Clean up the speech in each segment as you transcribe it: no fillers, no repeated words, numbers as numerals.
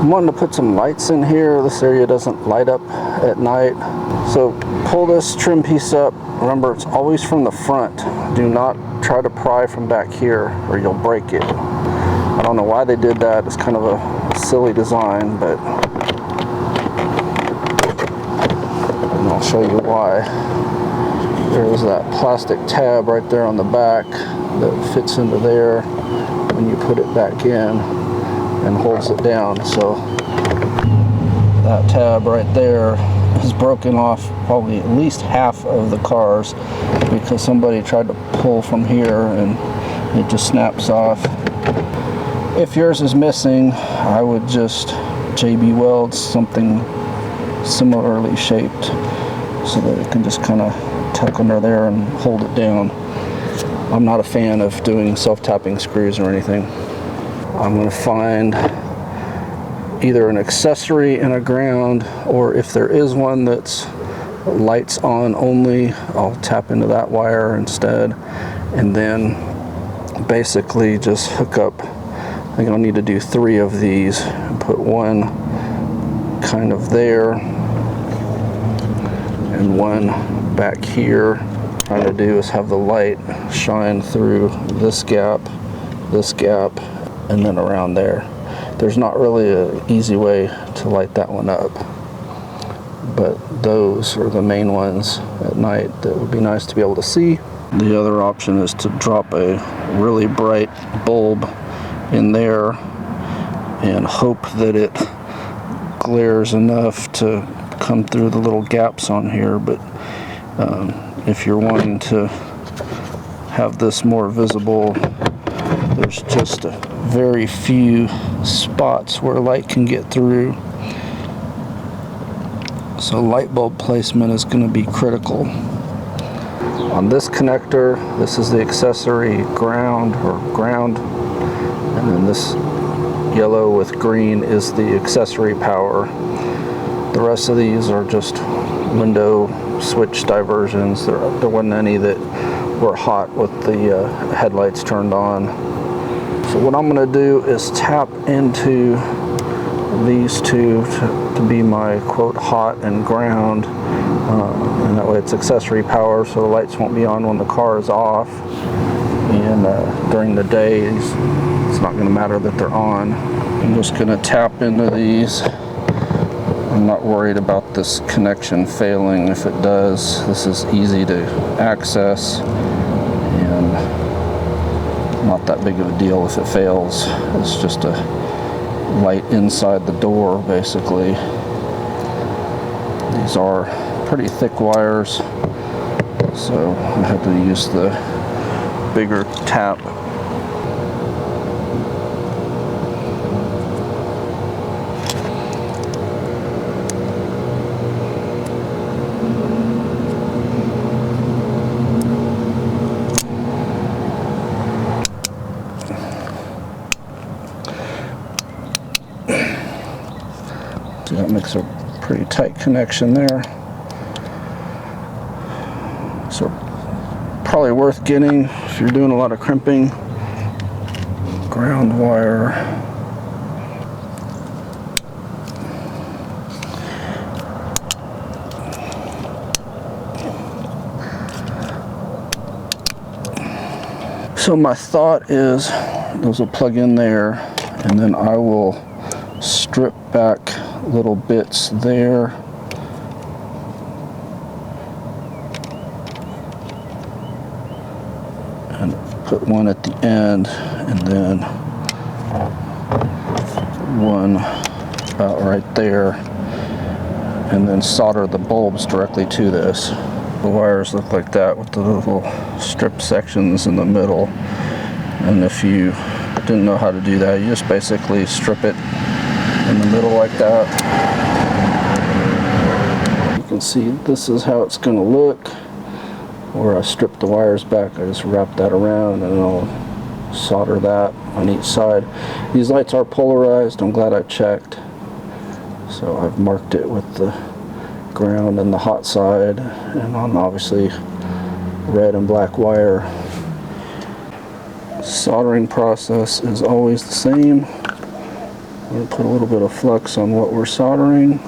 I'm wanting to put some lights in here. This area doesn't light up at night. So pull this trim piece up. Remember, it's always from the front. Do not try to pry from back here or you'll break it. I don't know why they did that. It's kind of a silly design, but and I'll show you why. There's that plastic tab right there on the back that fits into there when you put it back in and holds it down. So that tab right there is broken off probably at least half of the cars because somebody tried to pull from here and it just snaps off. If yours is missing, I would just JB Weld something similarly shaped so that it can just kind of tuck under there and hold it down. I'm not a fan of doing self-tapping screws or anything. I'm going to find either an accessory and a ground, or if there is one that's lights on only, I'll tap into that wire instead, and then basically just hook up. I think I'll need to do 3 of these and put one kind of there and one back here. What I'm trying to do is have the light shine through this gap, and then around there. There's not really an easy way to light that one up, but those are the main ones at night that would be nice to be able to see. The other option is to drop a really bright bulb in there and hope that it glares enough to come through the little gaps on here. But if you're wanting to have this more visible, there's just a very few spots where light can get through. So light bulb placement is going to be critical. On this connector, this is the accessory ground, and then this yellow with green is the accessory power. The rest of these are just window switch diversions. There wasn't any that were hot with the headlights turned on. So what I'm going to do is tap into these two to be my quote hot and ground, and that way it's accessory power, so the lights won't be on when the car is off, and during the day it's not going to matter that they're on. I'm just going to tap into these. I'm not worried about this connection failing. If it does, this is easy to access and not that big of a deal if it fails. It's just a light inside the door, basically. These are pretty thick wires, so I had to use the bigger tap. So that makes a pretty tight connection there. So probably worth getting if you're doing a lot of crimping. Ground wire. So my thought is those will plug in there, and then I will strip back little bits there. And put one at the end, and then one about right there, and then solder the bulbs directly to this. The wires look like that with the little strip sections in the middle, and if you didn't know how to do that, you just basically strip it in the middle like that. You can see this is how it's going to look. Where I strip the wires back, I just wrap that around and I'll solder that on each side. These lights are polarized. I'm glad I checked. So I've marked it with the ground and the hot side, and on obviously red and black wire. Soldering process is always the same. We'll put a little bit of flux on what we're soldering.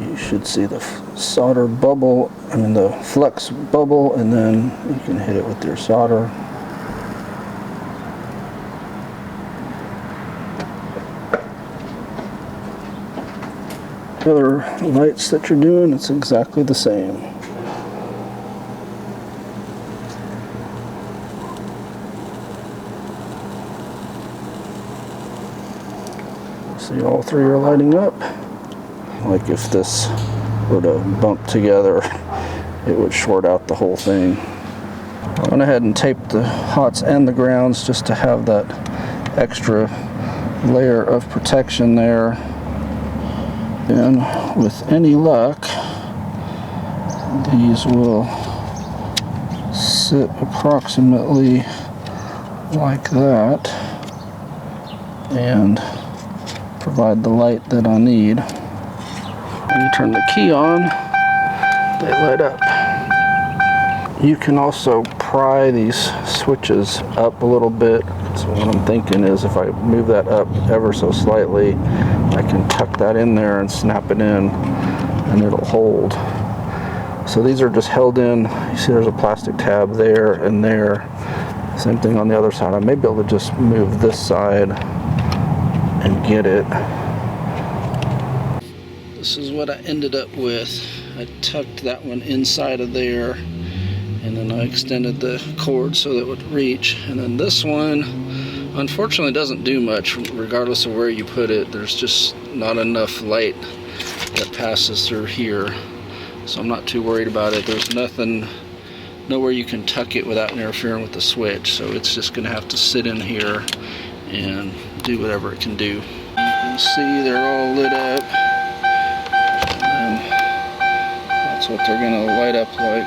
You should see the solder bubble, the flux bubble, and then you can hit it with your solder. Other lights that you're doing, it's exactly the same. See, all three are lighting up. Like if this were to bump together, it would short out the whole thing. I went ahead and taped the hots and the grounds just to have that extra layer of protection there. And with any luck, these will sit approximately like that and provide the light that I need. When you turn the key on, they light up. You can also pry these switches up a little bit. So what I'm thinking is if I move that up ever so slightly, I can tuck that in there and snap it in and it'll hold. So these are just held in. You see there's a plastic tab there and there. Same thing on the other side. I may be able to just move this side and get it. This is what I ended up with. I tucked that one inside of there, and then I extended the cord so that it would reach. And then this one, unfortunately, doesn't do much regardless of where you put it. There's just not enough light that passes through here, so I'm not too worried about it. There's nowhere you can tuck it without interfering with the switch, so it's just gonna have to sit in here and do whatever it can do. You can see they're all lit up, and that's what they're gonna light up like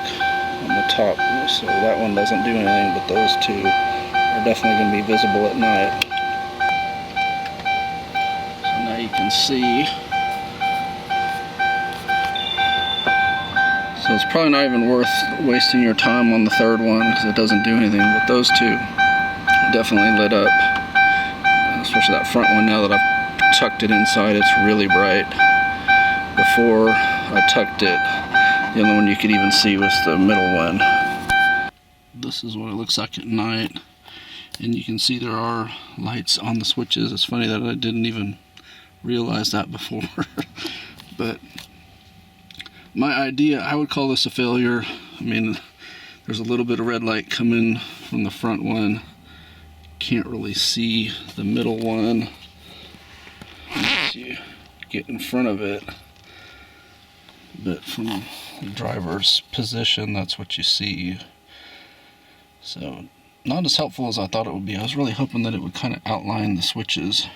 on the top. So that one doesn't do anything, but those two are definitely gonna be visible at night. So now you can see. So it's probably not even worth wasting your time on the third one because it doesn't do anything, but those two definitely lit up. Especially that front one, now that I've tucked it inside, it's really bright. Before I tucked it, the only one you could even see was the middle one. This is what it looks like at night, and you can see there are lights on the switches. It's funny that I didn't even realize that before. But my idea, I would call this a failure. I mean, there's a little bit of red light coming from the front one. Can't really see the middle one unless you get in front of it, but from the driver's position, that's what you see. So not as helpful as I thought it would be. I was really hoping that it would kind of outline the switches.